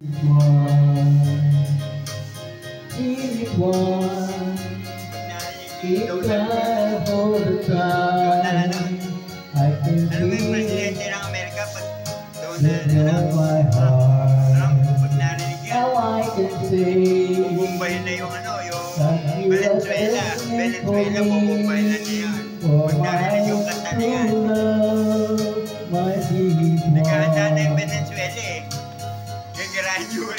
Ano ba yung presidente ng Amerika? Pag narinig yan, bubumbayin na yung Venezuela. Venezuela, bubumbayin na niya yan. Pag narinig yung kanta na yan. Nagkahanda na yung Venezuela eh. Gagarahan yung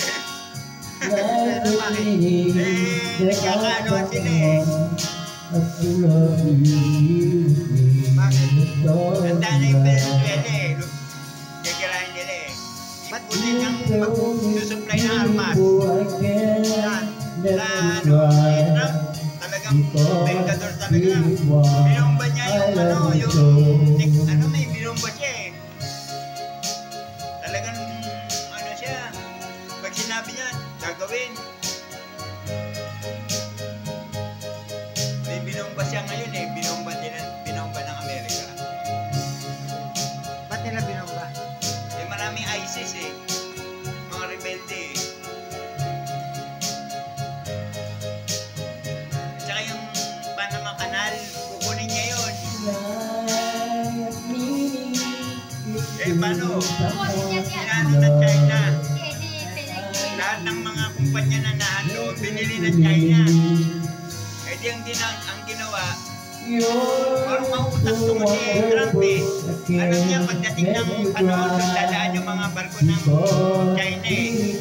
pero bakit? Nagkakaanoan sila eh. Bakit? Handa na yung Venezuela eh. Gagarahan nila eh. Ba't buti niyang mag-susupply ng armas? Talagang vendador talaga. Binomba niya yung may binomba siya eh. Talagang siya. Pag sinabi niya, gagawin. May binomba siya ngayon eh. Binomba ng Amerika. Ba't nila binomba? Eh maraming ISIS eh. Mga rebelde eh. Tsaka yung Panama Canal, kukunin niya yun. Eh paano? Pinano ng China. Lahat ng mga kumpanya na naano, binili ng China. Eh di ang ginawa, parang mautang tungo si Trump eh. Ano niya, pagdating ng panahon, dadaan yung mga barko ng China eh.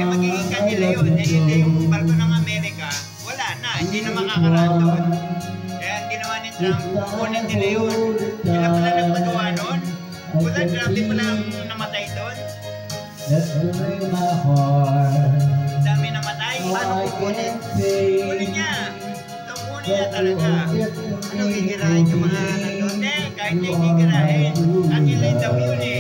Eh magiging kanila yun. Eh hindi yung barko ng Amerika, wala na, hindi na makakaraan doon. Kaya ang ginawa ni Trump, kukunin nila yun. Sila pala nagpagawa nun. Wala, grabe pala ang namatay doon. Ang dami namatay. Paano kukunin? Kunin niya. Kunin niya talaga. Ano, gigirahin yung mga nandun? Kahit na gigirahin. Kanila daw yun eh.